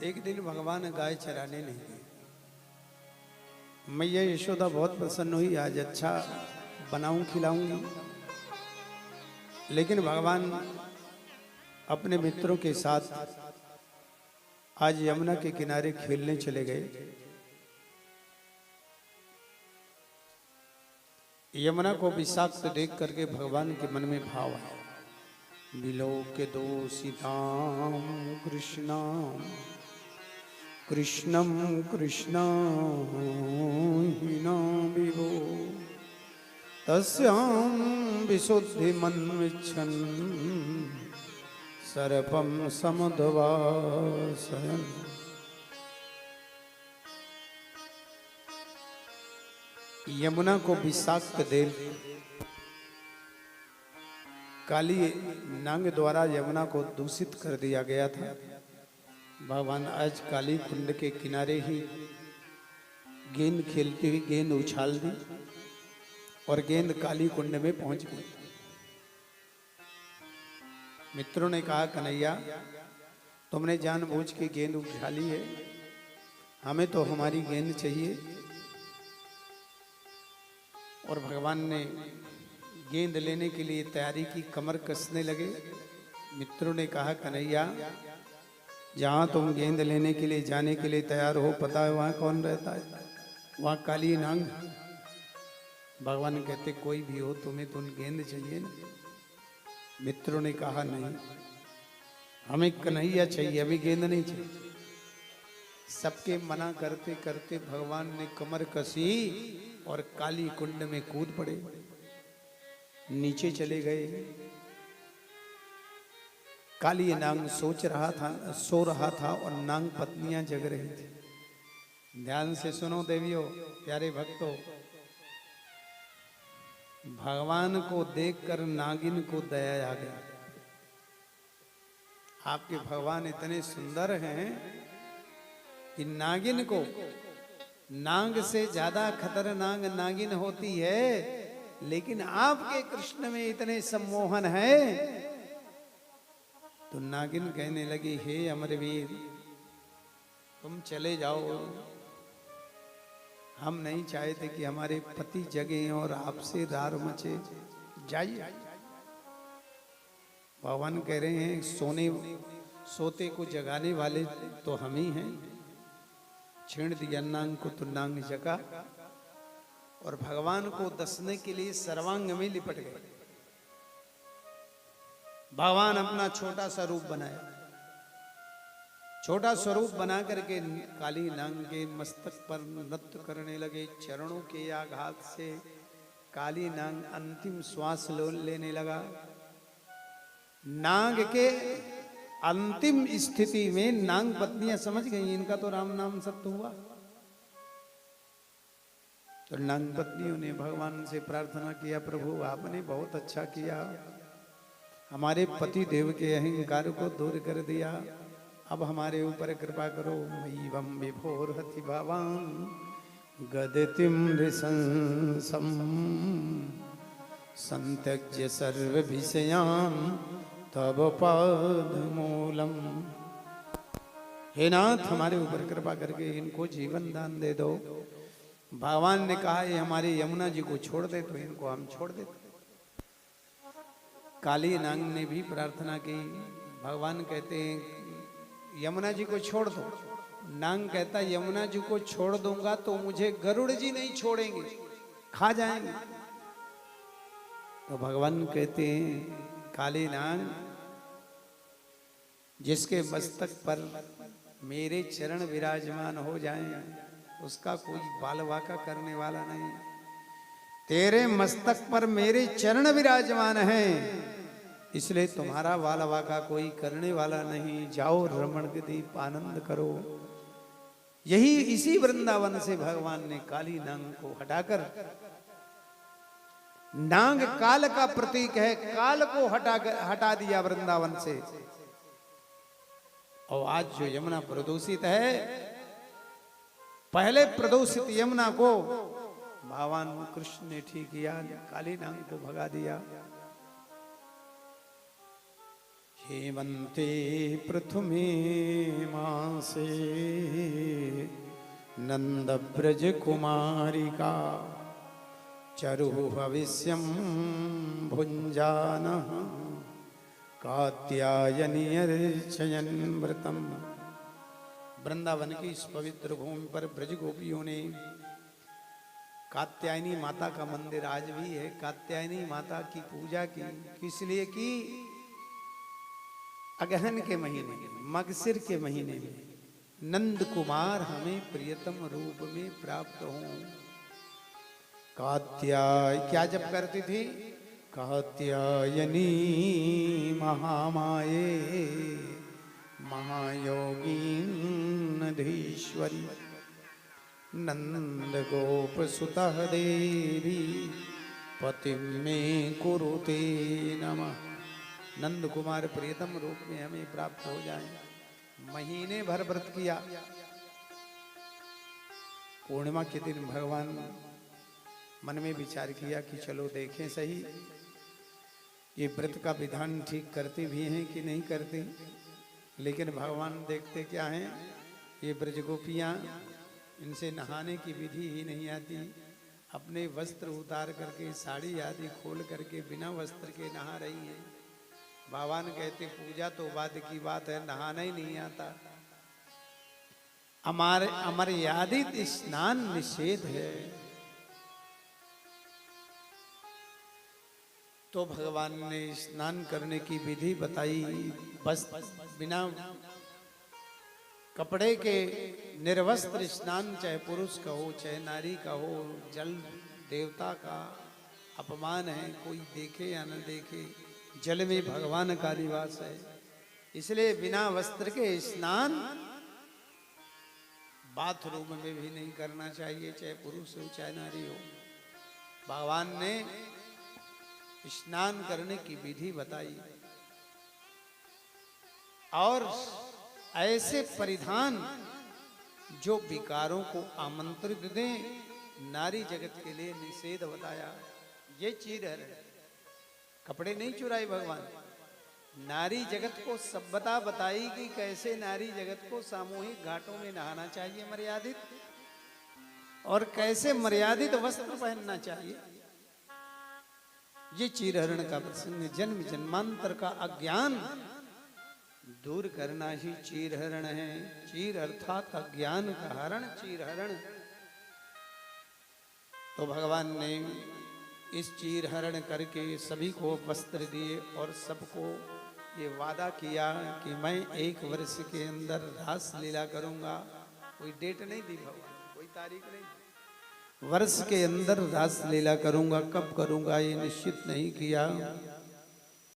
एक दिन भगवान गाय चराने नहीं गए। मैया यशोदा बहुत प्रसन्न हुई, आज अच्छा बनाऊं खिलाऊंगी। लेकिन भगवान अपने मित्रों के साथ आज यमुना के किनारे खेलने चले गए। यमुना को विषाक्त देख करके भगवान के मन में भाव आया, विलोक्य दोषितां कृष्णां कृष्णं कृष्णाहीनां विभो तस्यां विशुद्धिमन्विच्छन् सर्पं समुद्वासयन्। यमुना को विषाक्त देव काली नांग द्वारा यमुना को दूषित कर दिया गया था। भगवान आज काली कुंड के किनारे ही गेंद खेलती हुई गेंद उछाल दी और गेंद काली कुंड में पहुंच गई। मित्रों ने कहा, कन्हैया तुमने जानबूझ के गेंद उछाली है, हमें तो हमारी गेंद चाहिए। और भगवान ने गेंद लेने के लिए तैयारी की, कमर कसने लगे। मित्रों ने कहा, कन्हैया जहां तुम गेंद लेने के लिए जाने के लिए तैयार हो, पता है वहां कौन रहता है? वहां काली नांग। भगवान कहते, कोई भी हो तुम्हें तो गेंद चाहिए ना। मित्रों ने कहा, नहीं हमें कन्हैया चाहिए, अभी गेंद नहीं चाहिए। सबके मना करते करते भगवान ने कमर कसी और काली कुंड में कूद पड़े, नीचे चले गए। काली नांग सो रहा था और नांग पत्नियां जग रही थी। ध्यान से सुनो देवियों, प्यारे भक्तों, भगवान को देखकर नागिन को दया आ गई। आपके भगवान इतने सुंदर हैं कि नागिन को, नांग से ज्यादा खतरनाक नागिन होती है, लेकिन आपके कृष्ण में इतने सम्मोहन है। तो नागिन कहने लगी, हे अमरवीर तुम चले जाओ, हम नहीं चाहते कि हमारे पति जगे और आपसे रार मचे, जाइए। भगवान कह रहे हैं, सोते को जगाने वाले तो हम ही हैं। छेड़ दिया नांग को तो नांग जगा और भगवान को दसने के लिए सर्वांग में लिपट गए। भगवान अपना छोटा सा रूप बनाया, छोटा स्वरूप बना करके काली नांग के मस्तक पर नृत्य करने लगे। चरणों के आघात से काली नांग अंतिम श्वास लेने लगा। नांग के अंतिम स्थिति में नांग पत्नियां समझ गई, इनका तो राम नाम सत्य हुआ। तो नांग पत्नियों ने भगवान से प्रार्थना किया, प्रभु आपने बहुत अच्छा किया, हमारे पति देव के अहंकार को दूर कर दिया, अब हमारे ऊपर कृपा करो। मय्यम विभोरहति भावान् गदितिं नृशंसम् संत्यज्य सर्व विषयान् तब पादमूलम। हे नाथ हमारे ऊपर कृपा करके इनको जीवन दान दे दो। भगवान ने कहा, ये हमारे यमुना जी को छोड़ दे, तो इनको हम छोड़ देते। काली नांग ने भी प्रार्थना की। भगवान कहते हैं, यमुना जी को छोड़ दो। नांग कहता, यमुना जी को छोड़ दूंगा तो मुझे गरुड़ जी नहीं छोड़ेंगे, खा जाएंगे। तो भगवान कहते हैं, काली नांग जिसके मस्तक पर मेरे चरण विराजमान हो जाएं, उसका कोई बालवाका करने वाला नहीं। तेरे मस्तक पर मेरे चरण विराजमान हैं, इसलिए तुम्हारा बालवाका कोई करने वाला नहीं। जाओ रमण दीप आनंद करो। यही इसी वृंदावन से भगवान ने काली नांग को हटाकर, नांग काल का प्रतीक है, काल को हटा दिया वृंदावन से। और आज जो यमुना प्रदूषित है, पहले प्रदूषित यमुना को भगवान कृष्ण ने ठीक किया, काली नांग को भगा दिया। हेमन्ते प्रथमे मासे नंदव्रज कुमारिका चरु भविष्यं भुञ्जानः कात्यायनी अर्चयन् व्रतम्। वृंदावन की इस पवित्र भूमि पर ब्रज गोपियों ने कात्यायनी माता का मंदिर आज भी है, कात्यायनी माता की पूजा की। किस लिए की? अगहन के महीने मगसिर के महीने में नंद कुमार हमें प्रियतम रूप में प्राप्त हों। कात्याय क्या जप करती थी? कात्यायनी महामाये महायोगीन्नधीश्वरी नंद गोप सुतः देवी पतिं मे कुरुते नमः। नंद कुमार प्रियतम रूप में हमें प्राप्त हो जाए। महीने भर व्रत किया। पूर्णिमा के दिन भगवान मन में विचार किया कि चलो देखें सही ये व्रत का विधान ठीक करते भी हैं कि नहीं करते। लेकिन भगवान देखते क्या हैं, ये ब्रज गोपियाँ, इनसे नहाने की विधि ही नहीं आती। अपने वस्त्र उतार करके साड़ी आदि खोल करके बिना वस्त्र के नहा रही हैं। भगवान कहते पूजा तो बाद की बात है, नहाना ही नहीं आता। अमर्यादित स्नान निषेध है। तो भगवान ने स्नान करने की विधि बताई। बस बिना कपड़े के निर्वस्त्र स्नान, चाहे पुरुष का हो चाहे नारी का हो, जल देवता का अपमान है, कोई देखे या न देखे। जल में भगवान का निवास है, इसलिए बिना वस्त्र के स्नान बाथरूम में भी नहीं करना चाहिए, चाहे पुरुष हो चाहे नारी हो। भगवान ने स्नान करने की विधि बताई और ऐसे परिधान जो विकारों को आमंत्रित दें, नारी जगत के लिए निषेध बताया। ये चीज है, कपड़े नहीं चुराए भगवान। नारी जगत को सभ्यता बताई कि कैसे नारी जगत को सामूहिक घाटों में नहाना चाहिए मर्यादित, और कैसे मर्यादित वस्त्र पहनना चाहिए। ये चीरहरण का प्रसंग, जन्म जन्मांतर का अज्ञान दूर करना ही चीरहरण है। चीर अर्थात अज्ञान का हरण, चीरहरण। तो भगवान ने इस चीरहरण करके सभी को वस्त्र दिए और सबको ये वादा किया कि मैं 1 वर्ष के अंदर रास लीला करूंगा। कोई डेट नहीं दी भगवान, कोई तारीख नहीं दी। वर्ष के अंदर रास लीला करूंगा। कब करूंगा ये निश्चित नहीं किया।